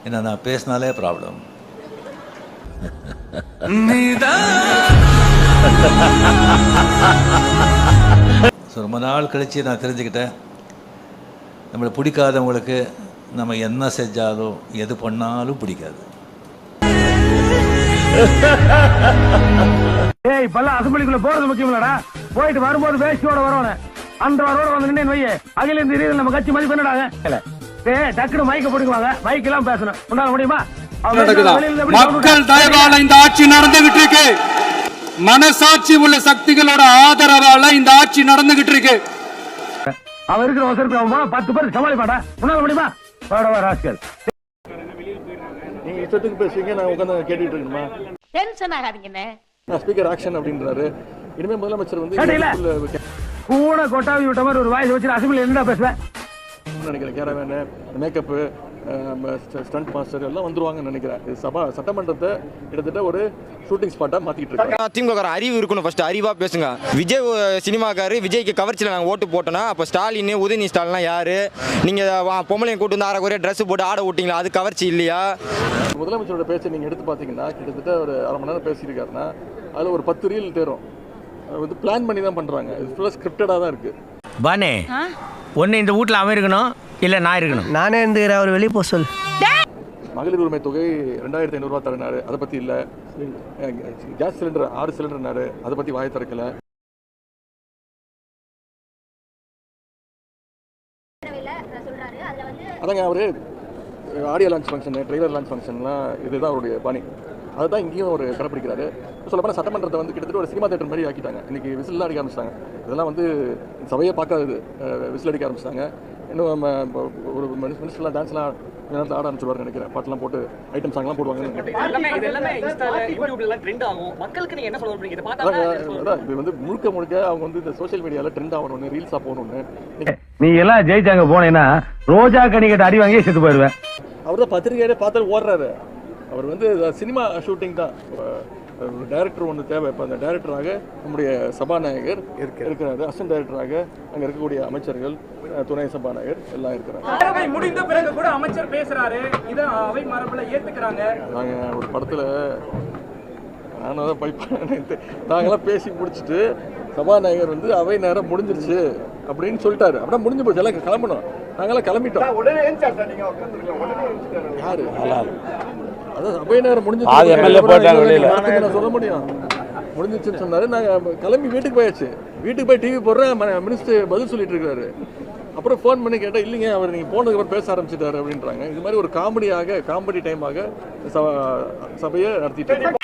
என்ன நான் பேசினாலே ப்ராப்ளம். ரொம்ப நாள் கழித்து நான் தெரிஞ்சுக்கிட்டேன், நம்மளை பிடிக்காதவங்களுக்கு நம்ம என்ன செஞ்சாலும் எது பண்ணாலும் பிடிக்காது. ஏய் இப்பெல்லாம் அசம்பிளிக்குள்ள போறது முக்கியம் இல்லடா, போயிட்டு வரும்போது வேஷ்டியோட வரணும். அந்த வாரோட வந்து நின்று வையே, அகில இந்த ரீதியில் நம்ம கட்சி மதிப்பு என்னடாங்க. டக்குனு மைக்க பிடிக்குவாங்க, மைக் எல்லாம் பேசணும். உன்னால முடியுமா? மக்கள் தயவால இந்த ஆட்சி நடந்துகிட்டு இருக்கு. மனசாட்சி உள்ள சக்திகளோட ஆதரவால இந்த ஆட்சி நடந்துகிட்டு இருக்கு. அவன் இருக்கிற அவசரத்தை அவன் 10 பேர் சமாளிப்பாடா. உன்னால முடியுமா? வாடவா ராஸ்கல். நீங்க இஷ்டத்துக்கு பேசுவீங்க, நான் உட்காந்து கேட்டுட்டு இருக்கணுமா? டென்ஷன் ஆகாதீங்கண்ணே. ஸ்பீக்கர் ஆக்ஷன் அப்படின்றாரு. இனிமே முதலமைச்சர் வந்து கூட கொட்டாவி விட்ட மாதிரி ஒரு வாய்ஸ் வச்சு அசம்பிளி என்ன பேசுவேன் நினைக்கிறேன். கேரவேன், மேக்கப்பு, ஸ்டண்ட் மாஸ்டர் எல்லாம் வந்துருவாங்கன்னு நினைக்கிறேன். சட்டமன்றத்தை கிட்டத்தட்ட ஒரு ஷூட்டிங் ஸ்பாட்டா மாத்திட்டு இருக்காங்க. திமுக அறிவு இருக்கணும், ஃபர்ஸ்ட் அறிவா பேசுங்க. விஜய் சினிமாக்காரு, விஜய்க்கு கவர்ச்சியில் நாங்கள் ஓட்டு போட்டோம்னா அப்போ ஸ்டாலின், உதயநிதி ஸ்டாலின்லாம் யாரு? நீங்க பொம்பளைங்க கூட்டு வந்து அரை ட்ரெஸ் போட்டு ஆட விட்டீங்களா? அது கவர்ச்சி இல்லையா? முதலமைச்சரோட பேச்சை நீங்க எடுத்து பாத்தீங்கன்னா கிட்டத்தட்ட ஒரு அரை மணி நேரம் பேசியிருக்காருன்னா அதுல ஒரு 10 ரீல் தேரும். வந்து பிளான் பண்ணி தான் பண்றாங்க. இது ஃபுல்லா ஸ்கிரிப்டடா தான் இருக்கு. பானே ஒன்னு இந்த வீட்டில் அவன் இருக்கணும், இல்ல நான் இருக்கணும். நானே இருந்துக்கிறேன், அவர் வெளியே போக சொல். மகளிர் உரிமை தொகை 2500 ரூபா தரனாரு, அதை பத்தி இல்ல. கேஸ் சிலிண்டர் 6 சிலிண்டர்னாரு, அதை பத்தி வாயை திறக்கல. அதாங்க அவரு audio launch function, trailer launch ஃபங்க்ஷன்லாம் இதுதான் அவருடைய பணி. அதுதான் இங்கேயும் ஒரு கடைப்பிடிக்கிறாரு. சொல்லப்போனால் சட்டமன்றத்தை வந்து கிட்டத்தட்ட ஒரு சினிமா தேட்டர் மாதிரி ஆக்கிட்டாங்க. இன்னைக்கு விசில் அடிக்க ஆரம்பிச்சிட்டாங்க. இதெல்லாம் வந்து சபையே பார்க்காது, விசில் அடிக்க ஆரம்பிச்சிட்டாங்க. இன்னும் நம்ம ஒரு மினிஸ்டர்லாம் டான்ஸ்லாம் நேரத்தில் ஆட ஆரம்பிச்சுருவாரு நினைக்கிறேன். பாட்டெல்லாம் போட்டு ஐட்டம் சாங்லாம் போடுவாங்க. இது வந்து முழுக்க முழுக்க அவங்க வந்து இந்த சோசியல் மீடியாவில் ட்ரெண்ட் ஆகணும்னு, ரீல்ஸாக போகணும்னு. நீ எல்லாம் ஜெயிச்சாங்க போனேன்னா ரோஜா கணிக்கிட்ட அடி வாங்கி செத்து போயிடுவேன். அவர் தான் பத்திரிகையிலே பார்த்து ஓடுறாரு. அவர் வந்து சினிமா ஷூட்டிங் தான். டைரக்டர் ஒன்று தேவை. இப்போ அந்த டைரக்டராக நம்முடைய சபாநாயகர் இருக்கிறாரு, அசிஸ்டன்ட் டைரக்டராக அங்கே இருக்கக்கூடிய அமைச்சர்கள், துணை சபாநாயகர் எல்லாம் இருக்கிறாங்க. முடிந்த பிறகு கூட அமைச்சர் பேசுறாரு, இதை அவை மரபுல ஏத்துக்கிறாங்க. நாங்கள் ஒரு படத்தில் நானும் தான் போய் நாங்களாம் பேசி முடிச்சுட்டு சபாநாயகர் வந்து அவை நேரம் முடிஞ்சிருச்சு அப்படின்னு சொல்லிட்டாரு. அப்படின்னா முடிஞ்சு போச்சு, எல்லாம் கிளம்பணும். நாங்களாம் கிளம்பிட்டோம். யாரு அதான் சபை நேரம் முடிஞ்சு சொல்ல முடியும், முடிஞ்சிச்சுன்னு சொன்னாரு. நாங்கள் கிளம்பி வீட்டுக்கு போயாச்சு. வீட்டுக்கு போய் டிவி போடுறேன், மினிஸ்டர் பதில் சொல்லிட்டு இருக்காரு. அப்புறம் ஃபோன் பண்ணி கேட்டால் இல்லைங்க அவர் நீங்கள் போனதுக்கு அப்புறம் பேச ஆரம்பிச்சிட்டாரு அப்படின்றாங்க. இது மாதிரி ஒரு காமெடி டைமாக சபையை நடத்திட்டு